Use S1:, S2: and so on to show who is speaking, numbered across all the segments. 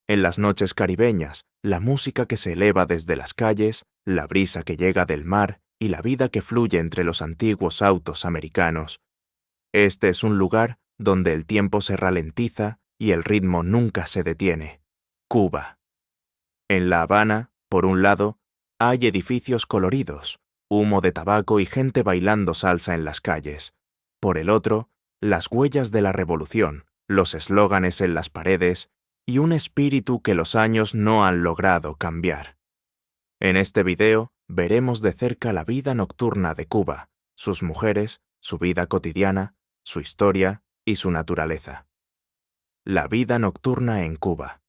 S1: En las noches caribeñas, la música que se eleva desde las calles, la brisa que llega del mar y la vida que fluye entre los antiguos autos americanos. Este es un lugar donde el tiempo se ralentiza y el ritmo nunca se detiene. Cuba. En La Habana, por un lado, hay edificios coloridos, humo de tabaco y gente bailando salsa en las calles. Por el otro, las huellas de la revolución, los eslóganes en las paredes y un espíritu que los años no han logrado cambiar. En este video veremos de cerca la vida nocturna de Cuba, sus mujeres, su vida cotidiana, su historia y su naturaleza. La vida nocturna en Cuba.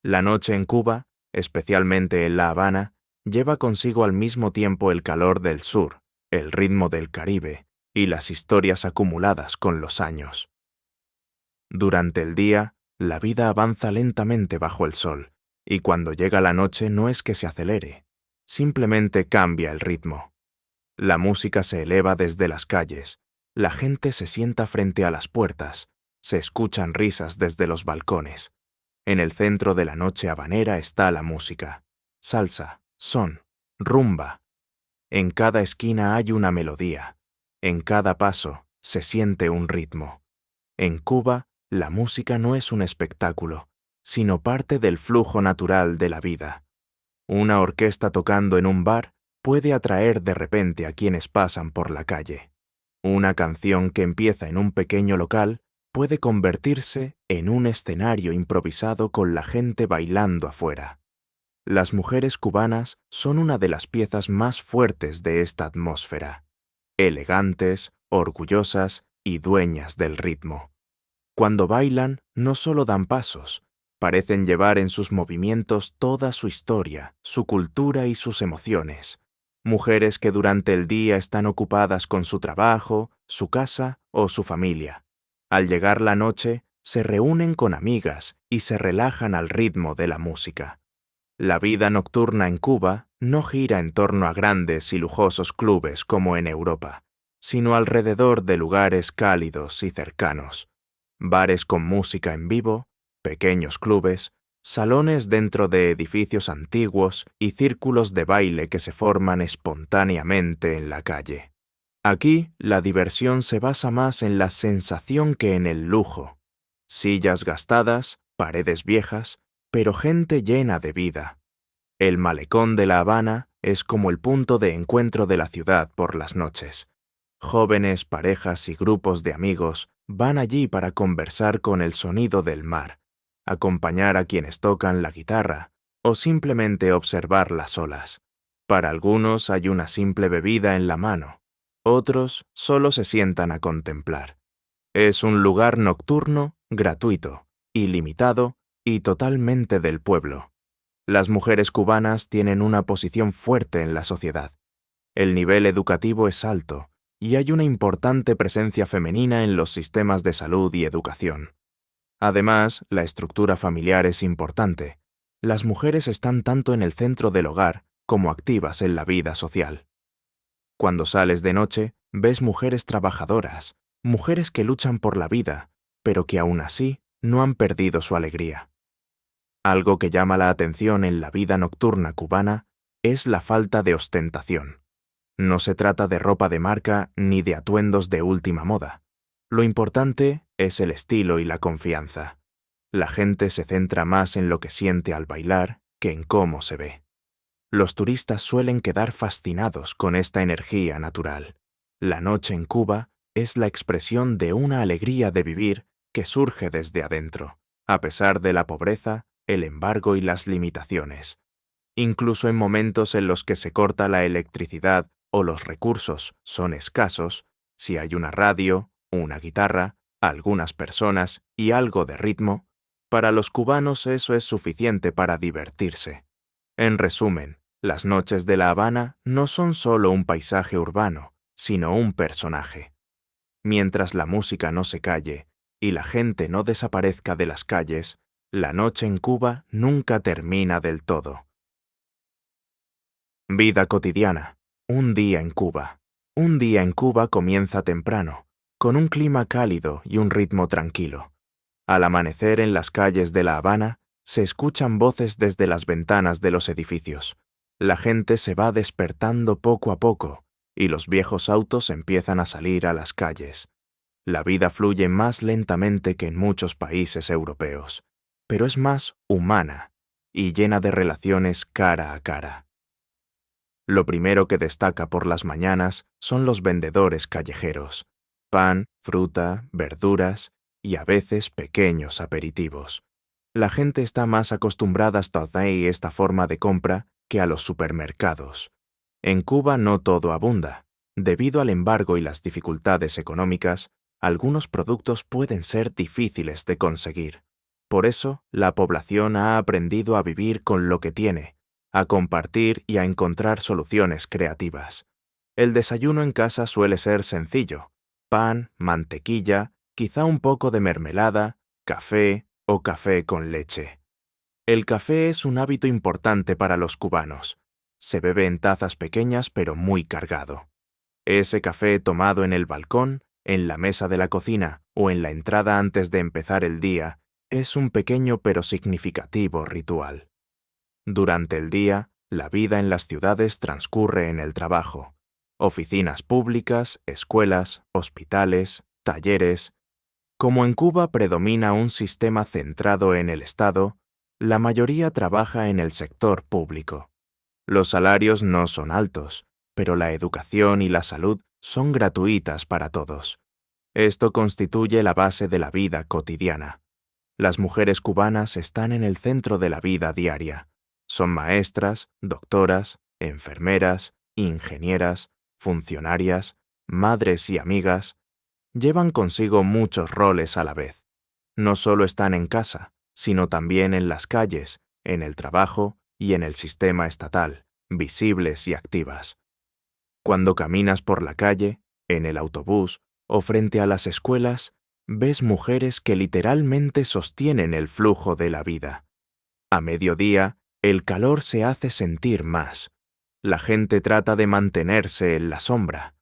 S1: La noche en Cuba, especialmente en La Habana, lleva consigo al mismo tiempo el calor del sur, el ritmo del Caribe y las historias acumuladas con los años. Durante el día, la vida avanza lentamente bajo el sol, y cuando llega la noche no es que se acelere, simplemente cambia el ritmo. La música se eleva desde las calles, la gente se sienta frente a las puertas, se escuchan risas desde los balcones. En el centro de la noche habanera está la música, salsa, son, rumba. En cada esquina hay una melodía, en cada paso se siente un ritmo. En Cuba, la música no es un espectáculo, sino parte del flujo natural de la vida. Una orquesta tocando en un bar puede atraer de repente a quienes pasan por la calle. Una canción que empieza en un pequeño local puede convertirse en un escenario improvisado con la gente bailando afuera. Las mujeres cubanas son una de las piezas más fuertes de esta atmósfera, elegantes, orgullosas y dueñas del ritmo. Cuando bailan, no solo dan pasos, parecen llevar en sus movimientos toda su historia, su cultura y sus emociones. Mujeres que durante el día están ocupadas con su trabajo, su casa o su familia. Al llegar la noche, se reúnen con amigas y se relajan al ritmo de la música. La vida nocturna en Cuba no gira en torno a grandes y lujosos clubes como en Europa, sino alrededor de lugares cálidos y cercanos. Bares con música en vivo, pequeños clubes, salones dentro de edificios antiguos y círculos de baile que se forman espontáneamente en la calle. Aquí, la diversión se basa más en la sensación que en el lujo. Sillas gastadas, paredes viejas, pero gente llena de vida. El malecón de La Habana es como el punto de encuentro de la ciudad por las noches. Jóvenes, parejas y grupos de amigos van allí para conversar con el sonido del mar, acompañar a quienes tocan la guitarra o simplemente observar las olas. Para algunos hay una simple bebida en la mano, otros solo se sientan a contemplar. Es un lugar nocturno, gratuito, ilimitado y totalmente del pueblo. Las mujeres cubanas tienen una posición fuerte en la sociedad. El nivel educativo es alto y hay una importante presencia femenina en los sistemas de salud y educación. Además, la estructura familiar es importante. Las mujeres están tanto en el centro del hogar como activas en la vida social. Cuando sales de noche, ves mujeres trabajadoras, mujeres que luchan por la vida, pero que aún así no han perdido su alegría. Algo que llama la atención en la vida nocturna cubana es la falta de ostentación. No se trata de ropa de marca ni de atuendos de última moda. Lo importante es el estilo y la confianza. La gente se centra más en lo que siente al bailar que en cómo se ve. Los turistas suelen quedar fascinados con esta energía natural. La noche en Cuba es la expresión de una alegría de vivir que surge desde adentro, a pesar de la pobreza, el embargo y las limitaciones. Incluso en momentos en los que se corta la electricidad o los recursos son escasos, si hay una radio, una guitarra, algunas personas y algo de ritmo, para los cubanos eso es suficiente para divertirse. En resumen, las noches de La Habana no son solo un paisaje urbano, sino un personaje. Mientras la música no se calle y la gente no desaparezca de las calles, la noche en Cuba nunca termina del todo. Vida cotidiana. Un día en Cuba. Un día en Cuba comienza temprano, con un clima cálido y un ritmo tranquilo. Al amanecer en las calles de La Habana, Se escuchan voces desde las ventanas de los edificios. La gente se va despertando poco a poco y los viejos autos empiezan a salir a las calles. La vida fluye más lentamente que en muchos países europeos, pero es más humana y llena de relaciones cara a cara. Lo primero que destaca por las mañanas son los vendedores callejeros. Pan, fruta, verduras y a veces pequeños aperitivos. La gente está más acostumbrada a esta forma de compra que a los supermercados. En Cuba no todo abunda. Debido al embargo y las dificultades económicas, algunos productos pueden ser difíciles de conseguir. Por eso, la población ha aprendido a vivir con lo que tiene, a compartir y a encontrar soluciones creativas. El desayuno en casa suele ser sencillo: pan, mantequilla, quizá un poco de mermelada, café o café con leche. El café es un hábito importante para los cubanos. Se bebe en tazas pequeñas pero muy cargado. Ese café tomado en el balcón, en la mesa de la cocina o en la entrada antes de empezar el día es un pequeño pero significativo ritual. Durante el día, la vida en las ciudades transcurre en el trabajo. Oficinas públicas, escuelas, hospitales, talleres. Como en Cuba predomina un sistema centrado en el Estado, la mayoría trabaja en el sector público. Los salarios no son altos, pero la educación y la salud son gratuitas para todos. Esto constituye la base de la vida cotidiana. Las mujeres cubanas están en el centro de la vida diaria. Son maestras, doctoras, enfermeras, ingenieras, funcionarias, madres y amigas. Llevan consigo muchos roles a la vez. No solo están en casa, sino también en las calles, en el trabajo y en el sistema estatal, visibles y activas. Cuando caminas por la calle, en el autobús o frente a las escuelas, ves mujeres que literalmente sostienen el flujo de la vida. A mediodía, el calor se hace sentir más. La gente trata de mantenerse en la sombra.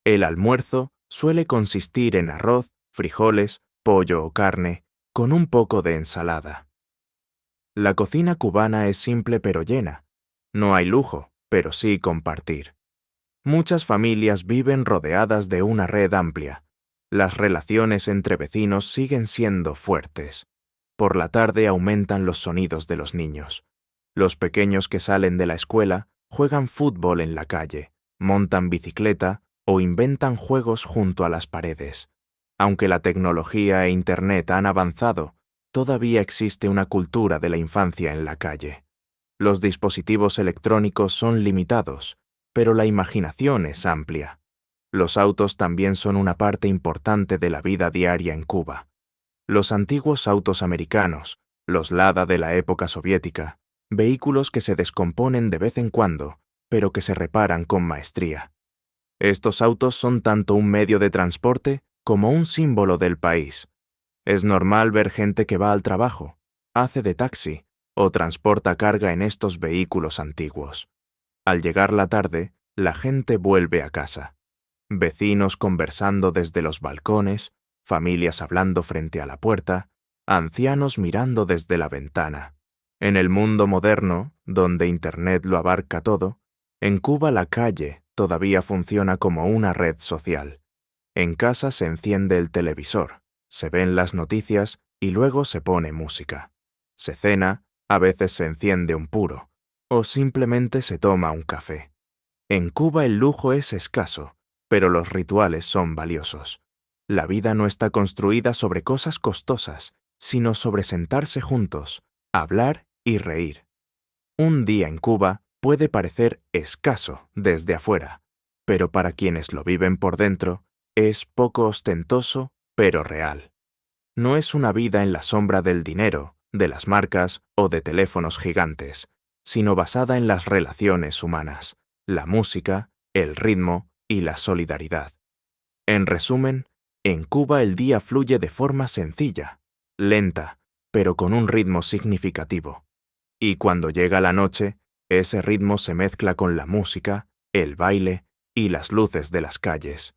S1: El almuerzo suele consistir en arroz, frijoles, pollo o carne, con un poco de ensalada. La cocina cubana es simple pero llena. No hay lujo, pero sí compartir. Muchas familias viven rodeadas de una red amplia. Las relaciones entre vecinos siguen siendo fuertes. Por la tarde aumentan los sonidos de los niños. Los pequeños que salen de la escuela juegan fútbol en la calle, montan bicicleta o inventan juegos junto a las paredes. Aunque la tecnología e Internet han avanzado, todavía existe una cultura de la infancia en la calle. Los dispositivos electrónicos son limitados, pero la imaginación es amplia. Los autos también son una parte importante de la vida diaria en Cuba. Los antiguos autos americanos, los Lada de la época soviética, vehículos que se descomponen de vez en cuando, pero que se reparan con maestría. Estos autos son tanto un medio de transporte como un símbolo del país. Es normal ver gente que va al trabajo, hace de taxi o transporta carga en estos vehículos antiguos. Al llegar la tarde, la gente vuelve a casa. Vecinos conversando desde los balcones, familias hablando frente a la puerta, ancianos mirando desde la ventana. En el mundo moderno, donde Internet lo abarca todo, en Cuba la calle todavía funciona como una red social. En casa se enciende el televisor, se ven las noticias y luego se pone música. Se cena, a veces se enciende un puro, o simplemente se toma un café. En Cuba el lujo es escaso, pero los rituales son valiosos. La vida no está construida sobre cosas costosas, sino sobre sentarse juntos, hablar y reír. Un día en Cuba puede parecer escaso desde afuera, pero para quienes lo viven por dentro, es poco ostentoso, pero real. No es una vida en la sombra del dinero, de las marcas o de teléfonos gigantes, sino basada en las relaciones humanas, la música, el ritmo y la solidaridad. En resumen, en Cuba el día fluye de forma sencilla, lenta, pero con un ritmo significativo. Y cuando llega la noche, ese ritmo se mezcla con la música, el baile y las luces de las calles.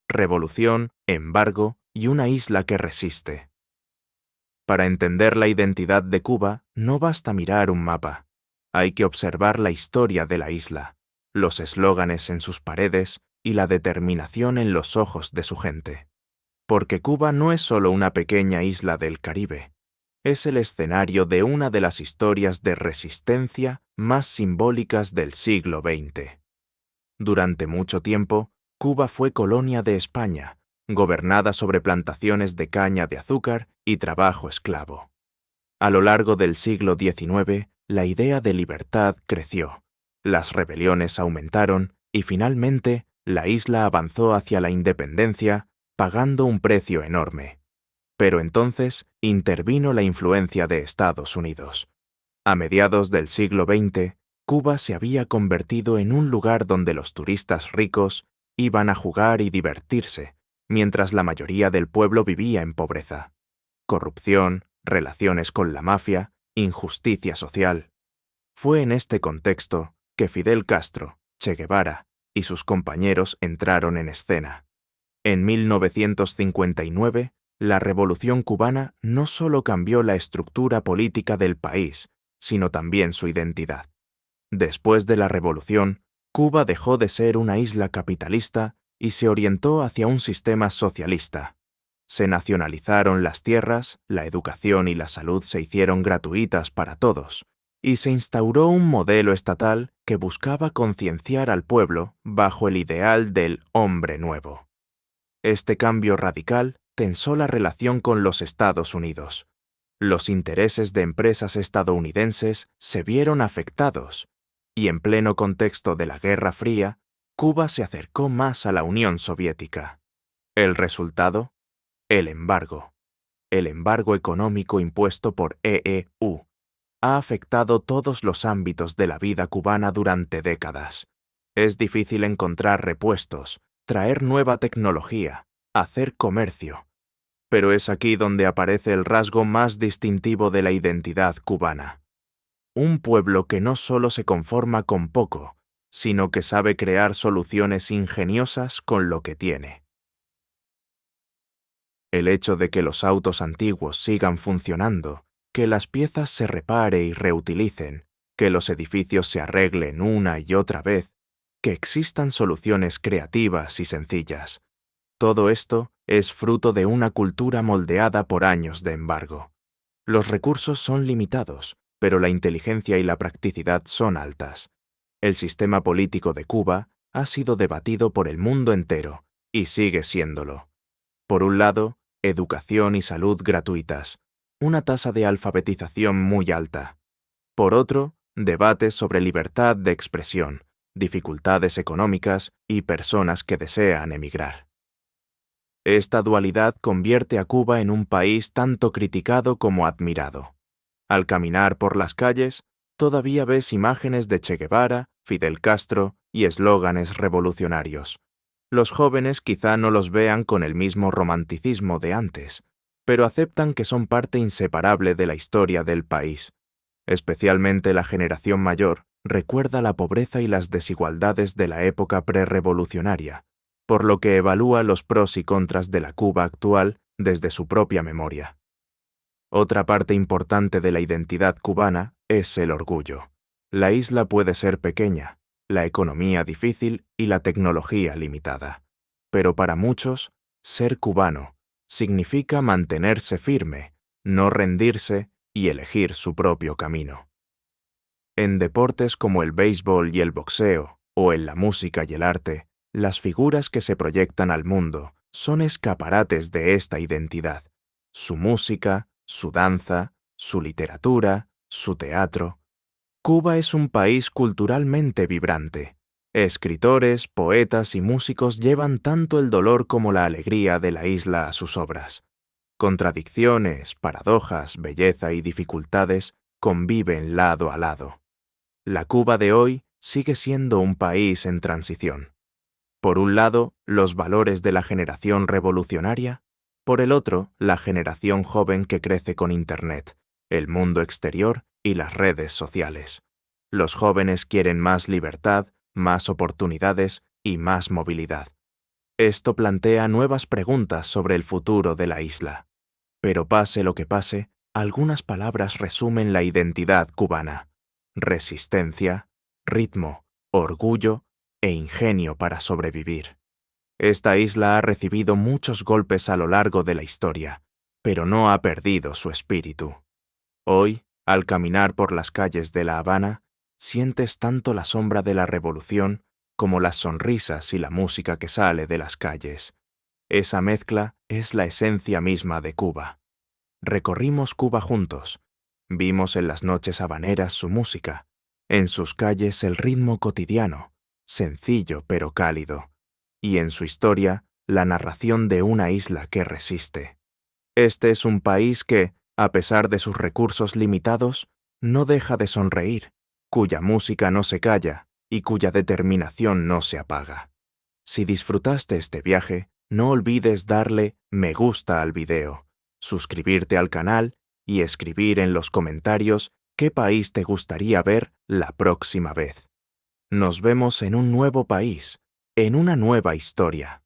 S1: Revolución, embargo y una isla que resiste. Para entender la identidad de Cuba, no basta mirar un mapa. Hay que observar la historia de la isla, los eslóganes en sus paredes y la determinación en los ojos de su gente. Porque Cuba no es solo una pequeña isla del Caribe, es el escenario de una de las historias de resistencia más simbólicas del siglo XX. Durante mucho tiempo, Cuba fue colonia de España, gobernada sobre plantaciones de caña de azúcar y trabajo esclavo. A lo largo del siglo XIX, la idea de libertad creció, las rebeliones aumentaron y finalmente la isla avanzó hacia la independencia, pagando un precio enorme. Pero entonces intervino la influencia de Estados Unidos. A mediados del siglo XX, Cuba se había convertido en un lugar donde los turistas ricos iban a jugar y divertirse, mientras la mayoría del pueblo vivía en pobreza. Corrupción, relaciones con la mafia, injusticia social. Fue en este contexto que Fidel Castro, Che Guevara y sus compañeros entraron en escena. En 1959, la Revolución cubana no solo cambió la estructura política del país, sino también su identidad. Después de la Revolución, Cuba dejó de ser una isla capitalista y se orientó hacia un sistema socialista. Se nacionalizaron las tierras, la educación y la salud se hicieron gratuitas para todos, y se instauró un modelo estatal que buscaba concienciar al pueblo bajo el ideal del hombre nuevo. Este cambio radical tensó la relación con los Estados Unidos. Los intereses de empresas estadounidenses se vieron afectados, y en pleno contexto de la Guerra Fría, Cuba se acercó más a la Unión Soviética. ¿El resultado? El embargo. El embargo económico impuesto por EEU ha afectado todos los ámbitos de la vida cubana durante décadas. Es difícil encontrar repuestos, traer nueva tecnología, hacer comercio. Pero es aquí donde aparece el rasgo más distintivo de la identidad cubana. Un pueblo que no solo se conforma con poco, sino que sabe crear soluciones ingeniosas con lo que tiene. El hecho de que los autos antiguos sigan funcionando, que las piezas se repare y reutilicen, que los edificios se arreglen una y otra vez, que existan soluciones creativas y sencillas. Todo esto es fruto de una cultura moldeada por años de embargo. Los recursos son limitados, pero la inteligencia y la practicidad son altas. El sistema político de Cuba ha sido debatido por el mundo entero y sigue siéndolo. Por un lado, educación y salud gratuitas, una tasa de alfabetización muy alta. Por otro, debates sobre libertad de expresión, dificultades económicas y personas que desean emigrar. Esta dualidad convierte a Cuba en un país tanto criticado como admirado. Al caminar por las calles, todavía ves imágenes de Che Guevara, Fidel Castro y eslóganes revolucionarios. Los jóvenes quizá no los vean con el mismo romanticismo de antes, pero aceptan que son parte inseparable de la historia del país. Especialmente la generación mayor recuerda la pobreza y las desigualdades de la época prerrevolucionaria, por lo que evalúa los pros y contras de la Cuba actual desde su propia memoria. Otra parte importante de la identidad cubana es el orgullo. La isla puede ser pequeña, la economía difícil y la tecnología limitada. Pero para muchos, ser cubano significa mantenerse firme, no rendirse y elegir su propio camino. En deportes como el béisbol y el boxeo, o en la música y el arte, las figuras que se proyectan al mundo son escaparates de esta identidad. Su música, su danza, su literatura, su teatro. Cuba es un país culturalmente vibrante. Escritores, poetas y músicos llevan tanto el dolor como la alegría de la isla a sus obras. Contradicciones, paradojas, belleza y dificultades conviven lado a lado. La Cuba de hoy sigue siendo un país en transición. Por un lado, los valores de la generación revolucionaria, por el otro, la generación joven que crece con Internet, el mundo exterior y las redes sociales. Los jóvenes quieren más libertad, más oportunidades y más movilidad. Esto plantea nuevas preguntas sobre el futuro de la isla. Pero pase lo que pase, algunas palabras resumen la identidad cubana: resistencia, ritmo, orgullo e ingenio para sobrevivir. Esta isla ha recibido muchos golpes a lo largo de la historia, pero no ha perdido su espíritu. Hoy, al caminar por las calles de La Habana, sientes tanto la sombra de la revolución como las sonrisas y la música que sale de las calles. Esa mezcla es la esencia misma de Cuba. Recorrimos Cuba juntos. Vimos en las noches habaneras su música, en sus calles el ritmo cotidiano, sencillo pero cálido, y en su historia la narración de una isla que resiste. Este es un país que, a pesar de sus recursos limitados, no deja de sonreír, cuya música no se calla y cuya determinación no se apaga. Si disfrutaste este viaje, no olvides darle me gusta al video, suscribirte al canal y escribir en los comentarios qué país te gustaría ver la próxima vez. Nos vemos en un nuevo país, en una nueva historia.